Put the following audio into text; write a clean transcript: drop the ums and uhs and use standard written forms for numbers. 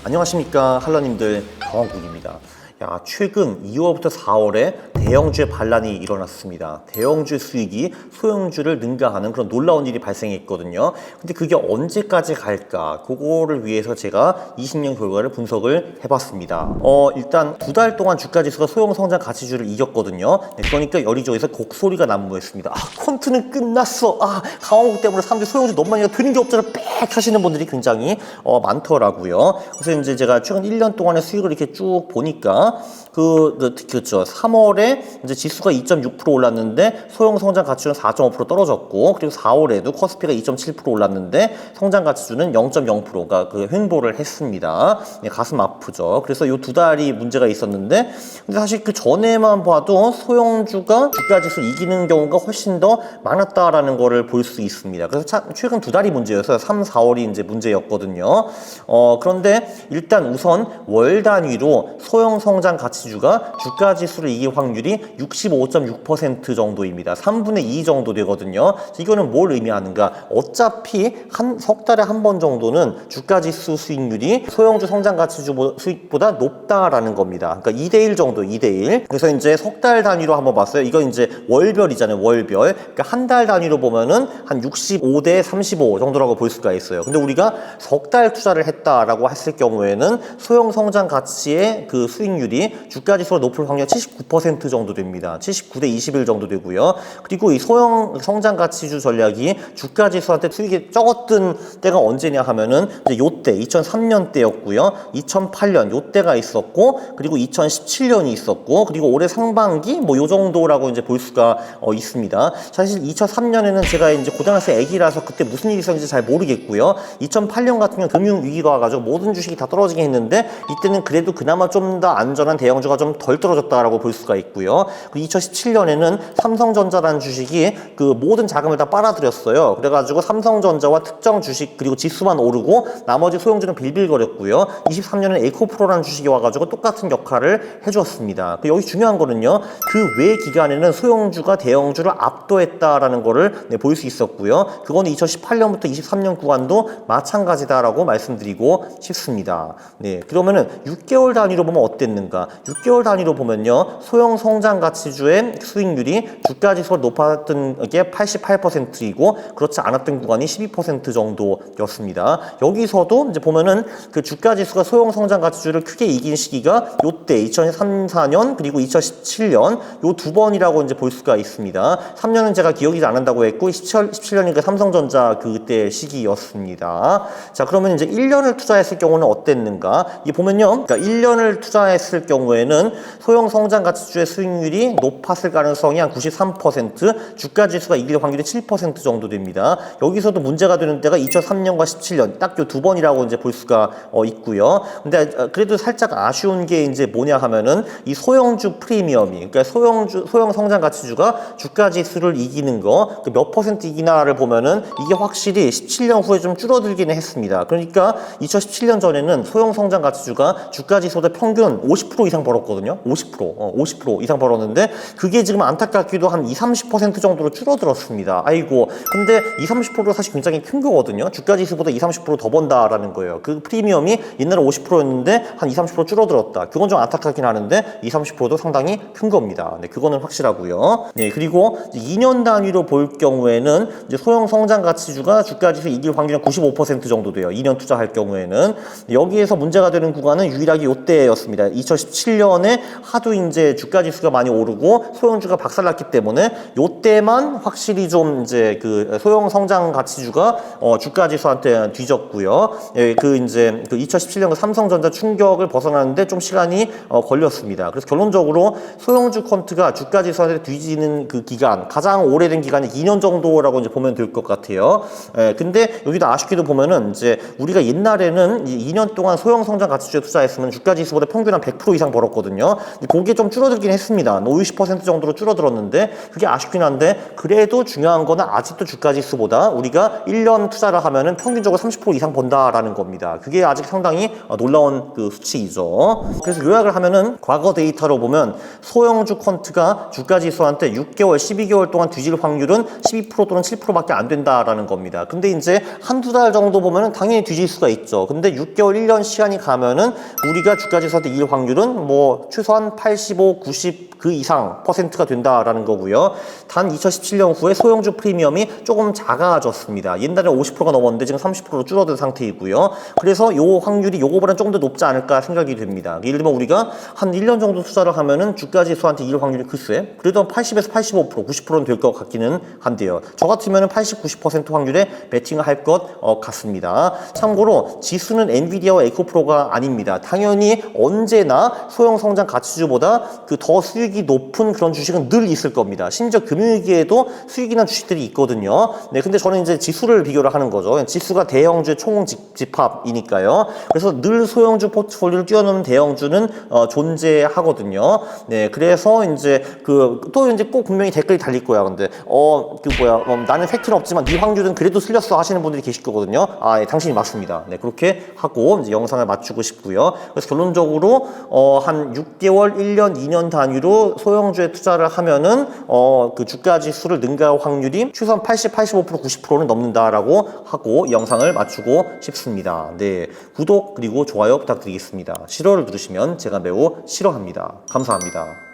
안녕하십니까 한러님들, 강원국입니다. 최근 2월부터 4월에 대형주의 반란이 일어났습니다. 대형주 수익이 소형주를 능가하는 그런 놀라운 일이 발생했거든요. 근데 그게 언제까지 갈까? 그거를 위해서 제가 20년 결과를 분석을 해봤습니다. 일단 2달 동안 주가지수가 소형성장 가치주를 이겼거든요. 그러니까 여리저리서 곡소리가 난무했습니다. 콘트는 끝났어. 강원국 때문에 사람들이 소형주 너무 많이 드는 게 없잖아. 빽 하시는 분들이 굉장히 많더라고요. 그래서 이제 제가 최근 1년 동안의 수익을 이렇게 쭉 보니까 그렇죠. 3월에 이제 지수가 2.6% 올랐는데 소형 성장 가치주는 4.5% 떨어졌고, 그리고 4월에도 코스피가 2.7% 올랐는데 성장 가치주는 0.0%가 그 횡보를 했습니다. 가슴 아프죠. 그래서 요 2달이 문제가 있었는데, 근데 사실 그 전에만 봐도 소형주가 주가지수 이기는 경우가 훨씬 더 많았다라는 거를 볼 수 있습니다. 그래서 최근 2달이 문제여서 3, 4월이 이제 문제였거든요. 그런데 일단 우선 월 단위로 소형 성장 가치주가 주가지수를 이길 확률이 65.6% 정도입니다. 3분의 2 정도 되거든요. 이거는 뭘 의미하는가? 어차피 석 달에 한 번 정도는 주가지수 수익률이 소형주 성장가치주 수익보다 높다라는 겁니다. 그러니까 2대1 정도, 2대1. 그래서 이제 석 달 단위로 한번 봤어요. 이건 이제 월별이잖아요, 월별. 그러니까 한 달 단위로 보면은 한 65대 35 정도라고 볼 수가 있어요. 근데 우리가 석 달 투자를 했다라고 했을 경우에는 소형 성장 가치의 그 수익률이 주가지수가 높을 확률이 79% 정도 됩니다. 79대 21 정도 되고요. 그리고 이 소형 성장가치주 전략이 주가지수한테 수익이 적었던 때가 언제냐 하면은 이제 요때 2003년 때였고요. 2008년 요때가 있었고, 그리고 2017년이 있었고, 그리고 올해 상반기 뭐 요 정도라고 이제 볼 수가 있습니다. 사실 2003년에는 제가 이제 고등학생 애기라서 그때 무슨 일이 있었는지 잘 모르겠고요. 2008년 같은 경우는 금융위기가 와가지고 모든 주식이 다 떨어지긴 했는데, 이때는 그래도 그나마 좀 더 안전한 대형주가 좀 덜 떨어졌다라고 볼 수가 있고요. 그리고 2017년에는 삼성전자라는 주식이 그 모든 자금을 다 빨아들였어요. 그래가지고 삼성전자와 특정 주식 그리고 지수만 오르고 나머지 소형주는 빌빌거렸고요. 23년에는 에코프로라는 주식이 와가지고 똑같은 역할을 해주었습니다. 여기 중요한 거는요, 그 외 기간에는 소형주가 대형주를 압도했다라는 거를 볼 수 있었고요. 그거는 2018년부터 23년 구간도 마찬가지다라고 말씀드리고 싶습니다. 그러면은 6개월 단위로 보면 어땠는가? 6개월 단위로 보면요, 소형 성장 가치주의 수익률이 주가지수가 높았던 게 88%이고 그렇지 않았던 구간이 12% 정도였습니다. 여기서도 이제 보면은 그 주가지수가 소형 성장 가치주를 크게 이긴 시기가 요때 2003, 4년 그리고 2017년 요 두 번이라고 이제 볼 수가 있습니다. 3년은 제가 기억이 안 난다고 했고 17년이 그 삼성전자 그때 시기였습니다. 자, 그러면 이제 1년을 투자했을 경우는 어땠는가? 이 보면요, 그러니까 1년을 투자했을 경우에는 소형 성장 가치주의 수익률이 높았을 가능성이 한 93%, 주가지수가 이길 확률이 7% 정도 됩니다. 여기서도 문제가 되는 때가 2003년과 17년, 딱 요 두 번이라고 이제 볼 수가 있고요. 근데 그래도 살짝 아쉬운 게 이제 뭐냐 하면은 이 소형주 프리미엄이, 그러니까 소형 성장 가치주가 주가지수를 이기는 거, 몇 퍼센트 이기나를 보면은 이게 확실히 17년 후에 좀 줄어들기는 했습니다. 그러니까 2017년 전에는 소형 성장 가치주가 주가지수보다 평균 50% 이상 벌었거든요. 50% 이상 벌었는데 그게 지금 안타깝게도 한 20-30% 정도로 줄어들었습니다. 아이고. 근데 20-30%가 사실 굉장히 큰 거거든요. 주가지수보다 20-30% 더 번다라는 거예요. 그 프리미엄이 옛날에 50%였는데 한 20-30% 줄어들었다. 그건 좀 안타깝긴 하는데 20-30%도 상당히 큰 겁니다. 그거는 확실하고요. 그리고 2년 단위로 볼 경우에는 이제 소형 성장 가치주가 주가지수 이길 확률이 95% 정도 돼요. 2년 투자할 경우에는. 여기에서 문제가 되는 구간은 유일하게 요때였습니다. 2017년에 하도 이제 주가지수가 많이 오르고 소형주가 박살났기 때문에 요때만 확실히 좀 이제 그 소형 성장 가치주가 주가지수한테 뒤졌고요. 그 이제 그 2017년 삼성전자 충격을 벗어나는데 좀 시간이 걸렸습니다. 그래서 결론적으로 소형주 콘트가 주가지수한테 뒤지는 그 기간, 가장 오래된 기간이 2년 정도라고 이제 보면 될 것 같아요. 근데 여기도 아쉽게도 보면은 이제 우리가 옛날에는 2년 동안 소형 성장 가치주에 투자했으면 주가지수보다 평균 한 100% 이상 벌었거든요. 벌었거든요. 근데 그게 좀 줄어들긴 했습니다. 50% 정도로 줄어들었는데 그게 아쉽긴 한데 그래도 중요한 거는 아직도 주가지수보다 우리가 1년 투자를 하면은 평균적으로 30% 이상 번다라는 겁니다. 그게 아직 상당히 놀라운 그 수치이죠. 그래서 요약을 하면은 과거 데이터로 보면 소형주 퀀트가 주가지수한테 6개월, 12개월 동안 뒤질 확률은 12% 또는 7%밖에 안 된다라는 겁니다. 근데 이제 한두 달 정도 보면은 당연히 뒤질 수가 있죠. 근데 6개월, 1년 시간이 가면은 우리가 주가지수한테 이길 확률은 뭐 최소한 85, 90 그 이상 퍼센트가 된다라는 거고요. 단 2017년 후에 소형주 프리미엄이 조금 작아졌습니다. 옛날에 50%가 넘었는데 지금 30%로 줄어든 상태이고요. 그래서 요 확률이 요거보다 조금 더 높지 않을까 생각이 됩니다. 예를 들면 우리가 한 1년 정도 투자를 하면은 주가지수한테 이길 확률이 글쎄 그래도 80에서 85%, 90%는 될 것 같기는 한데요. 저 같으면은 80, 90% 확률에 베팅을 할 것 같습니다. 참고로 지수는 엔비디아와 에코프로가 아닙니다. 당연히 언제나 소형 성장 가치주보다 그 더 수익이 높은 그런 주식은 늘 있을 겁니다. 심지어 금융위기에도 수익이 난 주식들이 있거든요. 네, 근데 저는 이제 지수를 비교를 하는 거죠. 지수가 대형주의 총 집합이니까요. 그래서 늘 소형주 포트폴리오를 뛰어넘는 대형주는 존재하거든요. 네, 그래서 이제 또 이제 꼭 분명히 댓글이 달릴 거야. 근데 나는 팩트는 없지만 네 확률은 그래도 틀렸어 하시는 분들이 계실 거거든요. 아, 예, 당신이 맞습니다. 네, 그렇게 하고 이제 영상을 마치고 싶고요. 그래서 결론적으로 한 6개월, 1년, 2년 단위로 소형주에 투자를 하면은 그 주가 지수를 능가할 확률이 최소한 80, 85%, 90%는 넘는다라고 하고 이 영상을 마치고 싶습니다. 네, 구독 그리고 좋아요 부탁드리겠습니다. 싫어를 누르시면 제가 매우 싫어합니다. 감사합니다.